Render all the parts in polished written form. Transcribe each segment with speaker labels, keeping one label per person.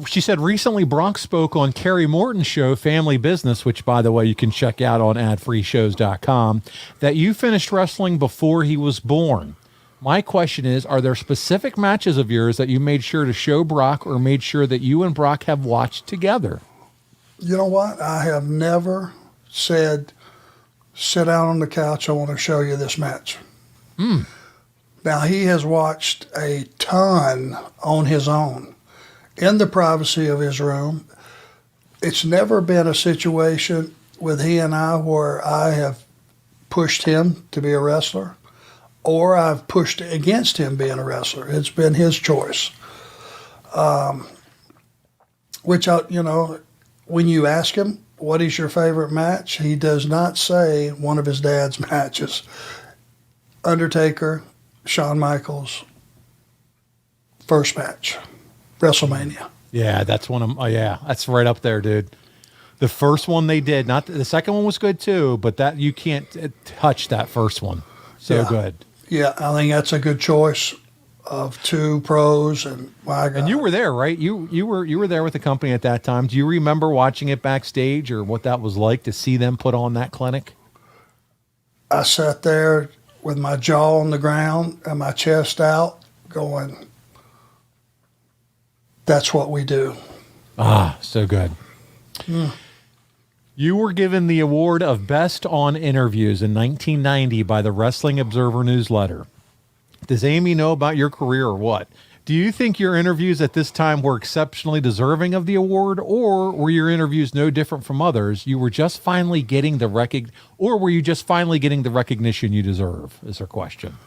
Speaker 1: She said, recently Bronx spoke on Kerry Morton's show, Family Business, which, by the way, you can check out on adfreeshows.com, that you finished wrestling before he was born. My question is, are there specific matches of yours that you made sure to show Brock or made sure that you and Brock have watched together?
Speaker 2: You know what? I have never said, sit down on the couch, I want to show you this match. Now, he has watched a ton on his own in the privacy of his room. It's never been a situation with he and I where I have pushed him to be a wrestler or I've pushed against him being a wrestler. It's been his choice. Which, when you ask him, what is your favorite match? He does not say one of his dad's matches. Undertaker, Shawn Michaels, first match, WrestleMania.
Speaker 1: Yeah, that's one of that's right up there, dude. The first one they did, not the second one was good too, but that you can't touch that first one. So good.
Speaker 2: Yeah, I think that's a good choice of two pros, and my God.
Speaker 1: And you were there, right? You were there with the company at that time. Do you remember watching it backstage or what that was like to see them put on that clinic?
Speaker 2: I sat there with my jaw on the ground and my chest out going, that's what we do.
Speaker 1: Ah, so good. You were given the award of Best on Interviews in 1990 by the Wrestling Observer newsletter. Does Amy know about your career or what? Do you think your interviews at this time were exceptionally deserving of the award, or were your interviews no different from others? You were just finally getting the or were you just finally getting the recognition you deserve? Is her question.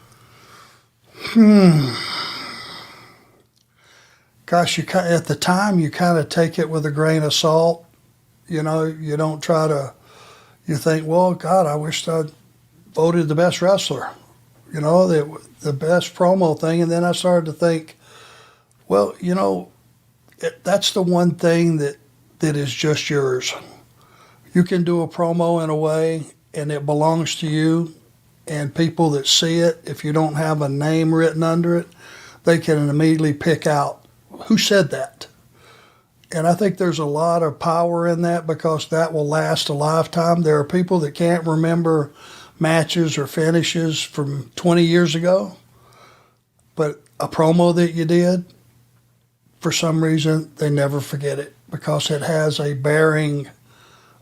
Speaker 2: Gosh, at the time you kind of take it with a grain of salt. You don't try to. You think, well, God, I wish I'd voted the best wrestler. The best promo thing, and then I started to think, well, that's the one thing that is just yours. You can do a promo in a way, and it belongs to you, and people that see it, if you don't have a name written under it, they can immediately pick out who said that. And I think there's a lot of power in that because that will last a lifetime. There are people that can't remember matches or finishes from 20 years ago, but a promo that you did, for some reason, they never forget it because it has a bearing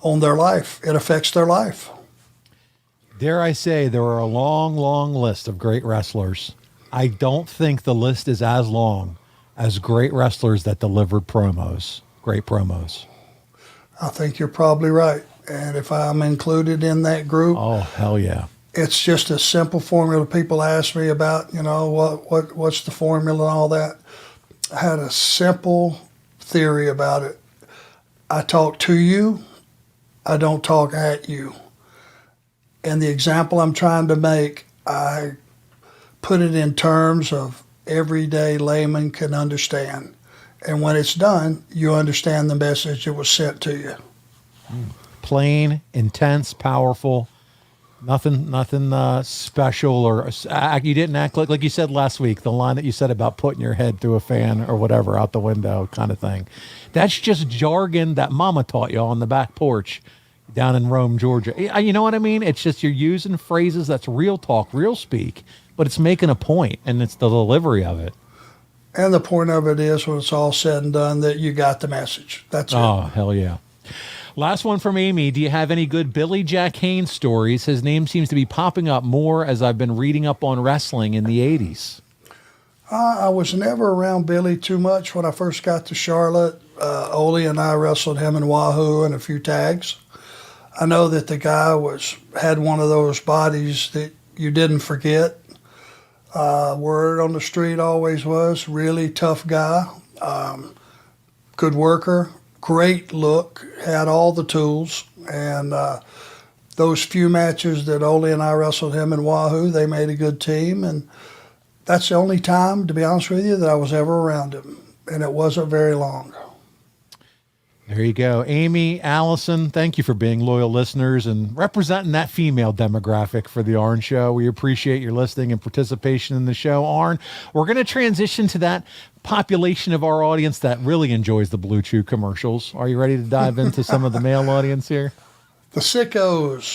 Speaker 2: on their life. It affects their life.
Speaker 1: Dare I say, there are a long, long list of great wrestlers. I don't think the list is as long as great wrestlers that delivered promos, great promos.
Speaker 2: I think you're probably right. And if I'm included in that group,
Speaker 1: oh, hell yeah.
Speaker 2: It's just a simple formula. People ask me about, what's the formula and all that. I had a simple theory about it. I talk to you, I don't talk at you. And the example I'm trying to make, I put it in terms of everyday layman can understand. And when it's done, you understand the message that was sent to you.
Speaker 1: Plain, intense, powerful, nothing special, or you didn't act like you said last week, the line that you said about putting your head through a fan or whatever out the window kind of thing. That's just jargon that mama taught you on the back porch down in Rome, Georgia. You know what I mean? It's just you're using phrases that's real talk, real speak, but it's making a point, and it's the delivery of it.
Speaker 2: And the point of it is, when it's all said and done, that you got the message. That's it.
Speaker 1: Oh, hell yeah. Last one from Amy. Do you have any good Billy Jack Haynes stories? His name seems to be popping up more as I've been reading up on wrestling in the 80s.
Speaker 2: I was never around Billy too much when I first got to Charlotte. Ole and I wrestled him in Wahoo and a few tags. I know that the guy had one of those bodies that you didn't forget. Word on the street always was, really tough guy, good worker, great look, had all the tools. And those few matches that Ole and I wrestled him in Wahoo, they made a good team. And that's the only time, to be honest with you, that I was ever around him. And it wasn't very long.
Speaker 1: There you go. Amy, Allison, thank you for being loyal listeners and representing that female demographic for the Arn Show. We appreciate your listening and participation in the show, Arn. We're going to transition to that population of our audience that really enjoys the Blue Chew commercials. Are you ready to dive into some of the male audience here?
Speaker 2: The sickos.